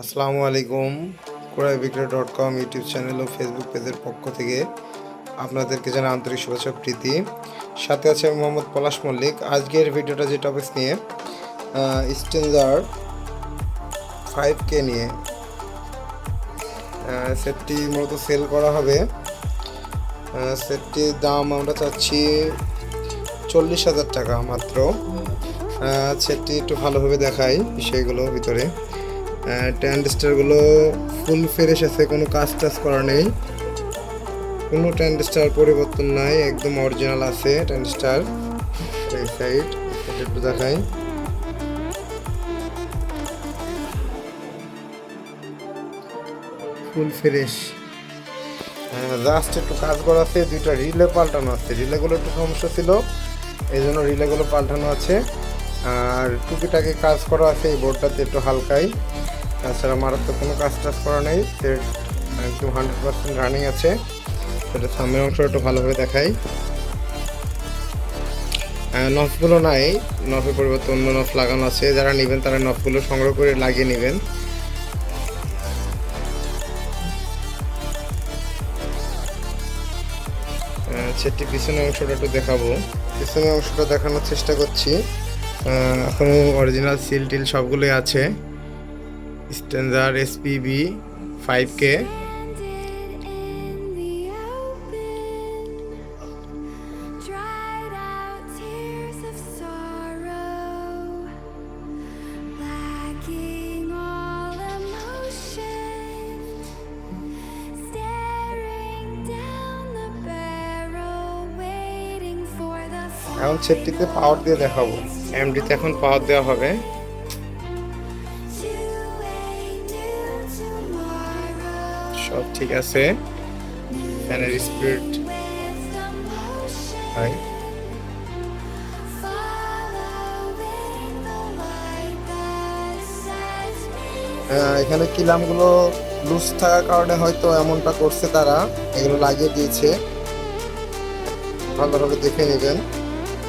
আসসালামু আলাইকুম। ক্রয়বিক্রয়.com YouTube channel ও Facebook পেজের পক্ষ থেকে আপনাদেরকে জানাই আন্তরিক শুভেচ্ছা প্রীতি। সাথে আছে আমি মোহাম্মদ পলাশ মল্লিক। আজকের ভিডিওটা যে টপিক নিয়ে স্ট্রেঞ্জার 5K নিয়ে সেটটি মূলত সেল করা হবে। সেটটির দাম আমরা চাচ্ছি 40,000 টাকা মাত্র। সেটটি একটু ভালোভাবে দেখাই বিষয়গুলো ভিতরে। ট্যান্ডস্টারগুলো ফুল ফ্রেশ আছে, কোনো কাজ টাজ করা নেই, কোনো ট্যান্ডস্টার পরিবর্তন নাই, একদম অরিজিনাল আছে ট্যান্ডস্টার। এই সাইড একটু দেখাই। ফুল ফ্রেশ, জাস্ট একটু কাজ করা আছে। দুইটা রিলে পাল্টানো আছে, রিলেগুলো একটু সমস্যা ছিল, এই জন্য রিলেগুলো পাল্টানো আছে। আর টুকিটাকি কাজ করা আছে এই বোর্ডটাতে একটু হালকাই। তাছাড়া মারাত্মক কোনো কাজ টাজ করা নেই, সেট একদম 100% রানিং আছে। সেটা সামনের অংশ একটু ভালোভাবে দেখাই। নফগুলো নাই, নফের পরিবর্তে অন্য নফ লাগানো আছে। যারা নেবেন তারা নফগুলো সংগ্রহ করে লাগিয়ে নেবেন। সেটি পিছনের অংশটা একটু দেখাবো। পিছনের অংশটা দেখানোর চেষ্টা করছি। এখনও অরিজিনাল সিল টিল সবগুলোই আছে। Stranger SPB 5K। এখন সেটটিতে পাওয়ার দিয়ে দেখাবো। MD-তে এখন পাওয়ার দেওয়া হবে। সব ঠিক আছে, ফ্যানের স্পিড হাই। এখানে কিলামগুলো লুজ থাকার কারণে হয়তো এমনটা করছে, তারা এগুলো লাগিয়ে দিয়েছে, ভালোভাবে দেখে নেবেন।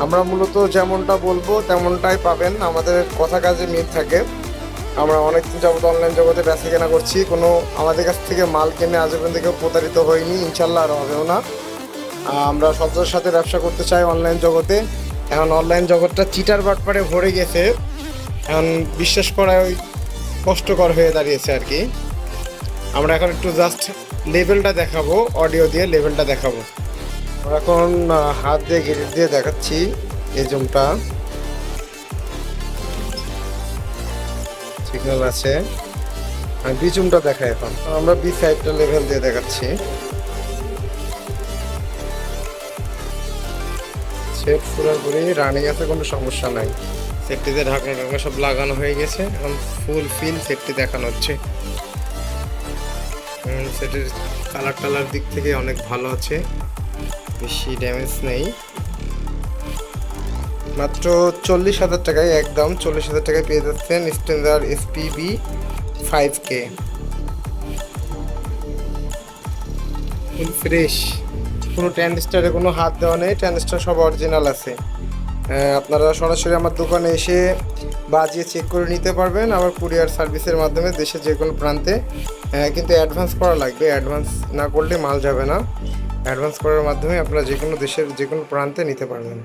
আমরা মূলত যেমনটা বলবো তেমনটাই পাবেন, আমাদের কথা কাজে মিল থাকে। আমরা অনেকদিন যাবত অনলাইন জগতে বেচা কেনা করছি, কোনো আমাদের কাছ থেকে মাল কিনে আজ পর্যন্ত কেউ প্রতারিত হয়নি, ইনশাল্লাহ আর হবেও না। আমরা সবার সাথে ব্যবসা করতে চাই অনলাইন জগতে। এখন অনলাইন জগৎটা চিটার বাটপারে ভরে গেছে, এখন বিশ্বাস করা ওই কষ্টকর হয়ে দাঁড়িয়েছে আর কি। আমরা এখন একটু জাস্ট লেভেলটা দেখাবো, অডিও দিয়ে লেভেলটা দেখাবো। আমরা এখন হাত দিয়ে গিরিট দিয়ে দেখাচ্ছি এই জুমটা, সিগন্যাল আছে। আর বি জুমটা দেখাই, এখন আমরা বি সাইডটা লেভেল দিয়ে দেখাচ্ছি। সেট পুরোপুরি রানিং আছে, কোনো সমস্যা নাই। সেটটিতে ঢাকনা ঢাকনা সব লাগানো হয়ে গেছে, এখন ফুল ফিল সেটটি দেখানো হচ্ছে। সেটের কালার টালার দিক থেকে অনেক ভালো আছে, বেশি ড্যামেজ নেই। মাত্র 40,000 টাকায়, একদম 40,000 টাকায় পেয়ে যাচ্ছেন stranger SPB 5K। Full fresh, কোনো ট্যান্ডস্টারে কোনো হাত দেওয়া নেই, ট্যান্ডস্টার সব অরিজিনাল আছে। আপনারা সরাসরি আমার দোকানে এসে বাজিয়ে চেক করে নিতে পারবেন, আবার কুরিয়ার সার্ভিসের মাধ্যমে দেশের যে কোনো প্রান্তে। কিন্তু অ্যাডভান্স করা লাগবে, অ্যাডভান্স না করলে মাল যাবে না। অ্যাডভান্স করার মাধ্যমে আপনারা যে কোনো দেশের যে কোনো প্রান্তে নিতে পারবেন।